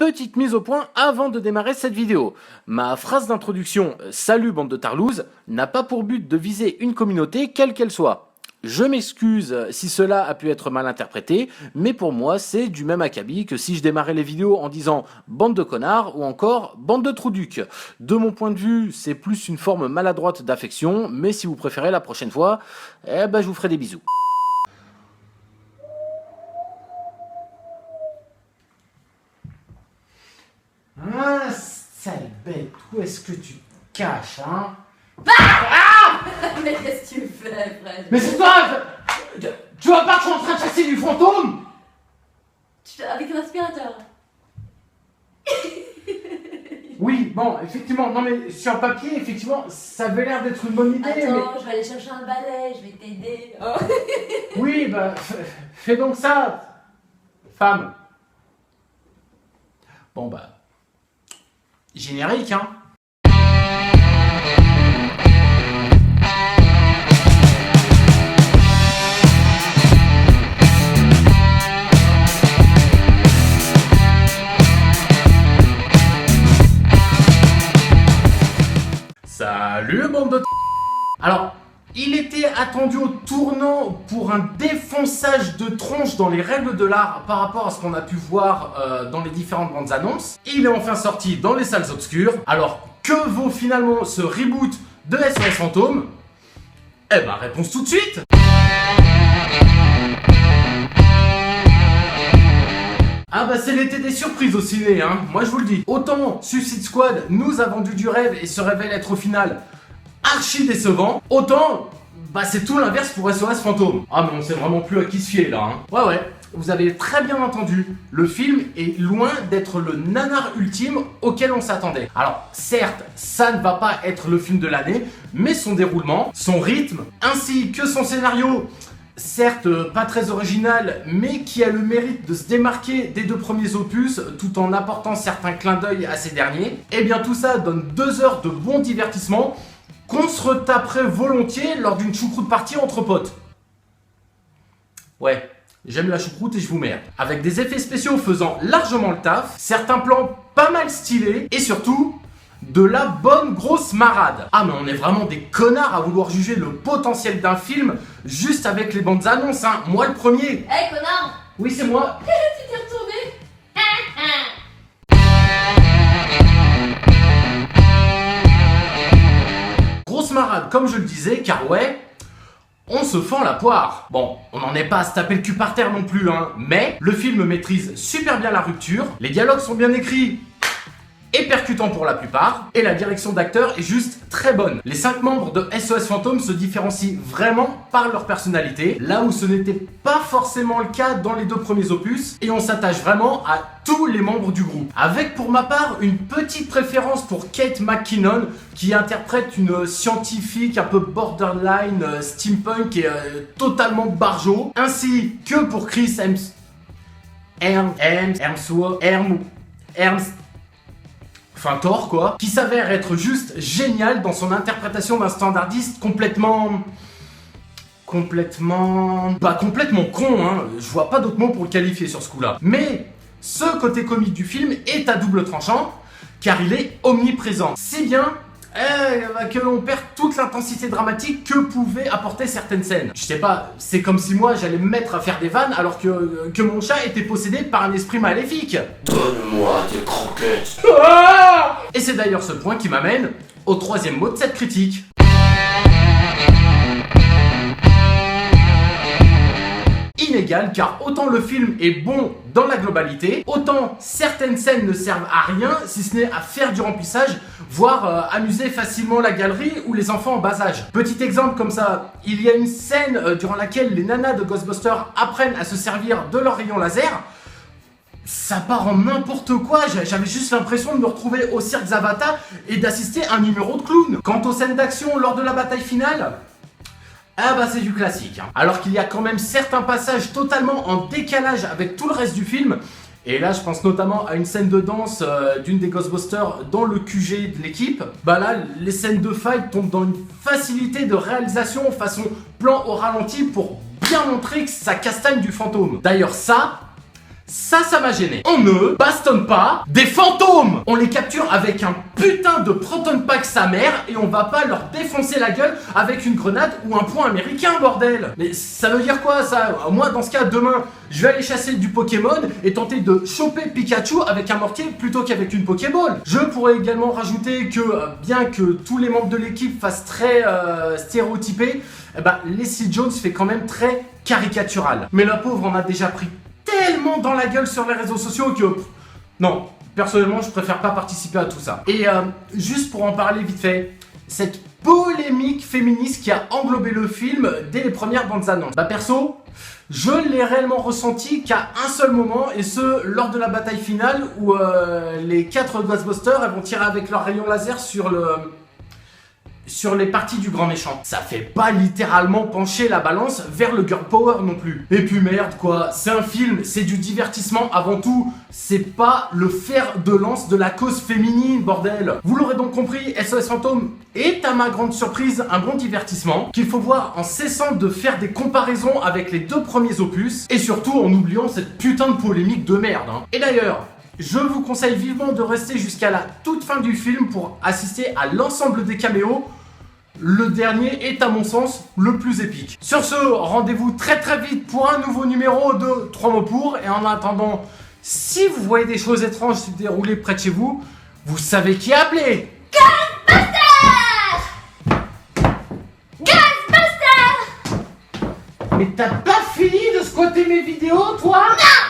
Petite mise au point avant de démarrer cette vidéo. Ma phrase d'introduction « Salut bande de tarlouses » n'a pas pour but de viser une communauté quelle qu'elle soit. Je m'excuse si cela a pu être mal interprété, mais pour moi c'est du même acabit que si je démarrais les vidéos en disant « bande de connards » ou encore « bande de trouducs ». De mon point de vue, c'est plus une forme maladroite d'affection, mais si vous préférez la prochaine fois, je vous ferai des bisous. Ah, sale bête, où est-ce que tu te caches, hein? Mais qu'est-ce que tu fais, Fred? Mais c'est toi! Tu vois pas que je suis en train de chasser du fantôme? Avec un aspirateur. Oui, bon, effectivement, non mais sur papier, effectivement, ça avait l'air d'être une bonne idée. Attends, je vais aller chercher un balai, je vais t'aider. Oh. Oui, bah, fais donc ça, femme. Bon, bah, générique, hein. Salut bande de... Alors, il était attendu au tournant pour un défonçage de tronche dans les règles de l'art par rapport à ce qu'on a pu voir dans les différentes bandes annonces. Il est enfin sorti dans les salles obscures. Alors, que vaut finalement ce reboot de SOS Fantôme? Eh ben, réponse tout de suite. Ah bah c'est l'été des surprises au ciné, hein, moi je vous le dis. Autant Suicide Squad nous a vendu du rêve et se révèle être au final archi décevant, autant bah c'est tout l'inverse pour SOS Fantôme. Ah mais on sait vraiment plus à qui se fier là, hein. Ouais, vous avez très bien entendu, le film est loin d'être le nanar ultime auquel on s'attendait. Alors certes, ça ne va pas être le film de l'année, mais son déroulement, son rythme, ainsi que son scénario, certes pas très original, mais qui a le mérite de se démarquer des deux premiers opus tout en apportant certains clins d'œil à ces derniers, et bien tout ça donne 2 heures de bon divertissement qu'on se retaperait volontiers lors d'une choucroute partie entre potes. Ouais, j'aime la choucroute et je vous merde. Avec des effets spéciaux faisant largement le taf, certains plans pas mal stylés et surtout de la bonne grosse marade. Ah mais on est vraiment des connards à vouloir juger le potentiel d'un film juste avec les bandes annonces, hein. Moi le premier. Hey connard! Oui c'est moi. Tu t'es retourné? Grosse marade comme je le disais, car ouais, on se fend la poire. Bon, on n'en est pas à se taper le cul par terre non plus, hein, mais le film maîtrise super bien la rupture, les dialogues sont bien écrits et percutant pour la plupart, et la direction d'acteur est juste très bonne. Les 5 membres de SOS Fantôme se différencient vraiment par leur personnalité, là où ce n'était pas forcément le cas dans les 2 premiers opus, et on s'attache vraiment à tous les membres du groupe. Avec pour ma part une petite préférence pour Kate McKinnon, qui interprète une scientifique un peu borderline, steampunk et totalement barjo, ainsi que pour Chris enfin Thor quoi, qui s'avère être juste génial dans son interprétation d'un standardiste complètement con, hein, je vois pas d'autre mot pour le qualifier sur ce coup-là. Mais ce côté comique du film est à double tranchant, car il est omniprésent, si bien que l'on perd toute l'intensité dramatique que pouvaient apporter certaines scènes. Je sais pas, c'est comme si moi j'allais me mettre à faire des vannes alors que mon chat était possédé par un esprit maléfique. Donne-moi des croquettes. Ah! Et c'est d'ailleurs ce point qui m'amène au 3e mot de cette critique. Inégal, car autant le film est bon dans la globalité, autant certaines scènes ne servent à rien si ce n'est à faire du remplissage, voire amuser facilement la galerie ou les enfants en bas âge. Petit exemple comme ça, il y a une scène durant laquelle les nanas de Ghostbusters apprennent à se servir de leur rayon laser. Ça part en n'importe quoi, j'avais juste l'impression de me retrouver au cirque Zavata et d'assister à un numéro de clown. Quant aux scènes d'action lors de la bataille finale, ah bah c'est du classique, hein. Alors qu'il y a quand même certains passages totalement en décalage avec tout le reste du film, et là je pense notamment à une scène de danse d'une des Ghostbusters dans le QG de l'équipe. Bah là les scènes de fight tombent dans une facilité de réalisation façon plan au ralenti pour bien montrer que ça castagne du fantôme. D'ailleurs ça, Ça m'a gêné. On ne bastonne pas des fantômes. On les capture avec un putain de proton pack sa mère et on va pas leur défoncer la gueule avec une grenade ou un poing américain, bordel. Mais ça veut dire quoi ça? Moi dans ce cas, demain, je vais aller chasser du Pokémon et tenter de choper Pikachu avec un mortier plutôt qu'avec une Pokéball. Je pourrais également rajouter que bien que tous les membres de l'équipe fassent très stéréotypés, Leslie Jones fait quand même très caricatural. Mais la pauvre en a déjà pris tellement dans la gueule sur les réseaux sociaux que... Non, personnellement, je préfère pas participer à tout ça. Et juste pour en parler vite fait, cette polémique féministe qui a englobé le film dès les premières bandes annonces. Perso, je l'ai réellement ressenti qu'à un seul moment, et ce, lors de la bataille finale où les 4 Ghostbusters elles vont tirer avec leur rayon laser sur les parties du grand méchant. Ça fait pas littéralement pencher la balance vers le girl power non plus. Et puis merde quoi, c'est un film, c'est du divertissement avant tout, c'est pas le fer de lance de la cause féminine, bordel. Vous l'aurez donc compris, SOS Fantôme est à ma grande surprise un bon divertissement qu'il faut voir en cessant de faire des comparaisons avec les 2 premiers opus et surtout en oubliant cette putain de polémique de merde. Et d'ailleurs, je vous conseille vivement de rester jusqu'à la toute fin du film pour assister à l'ensemble des caméos. Le dernier est à mon sens le plus épique. Sur ce, rendez-vous très vite pour un nouveau numéro de 3 mots pour. Et en attendant, si vous voyez des choses étranges se dérouler près de chez vous, vous savez qui appeler. Ghostbusters! Ghostbusters! Mais t'as pas fini de squatter mes vidéos, toi? Non!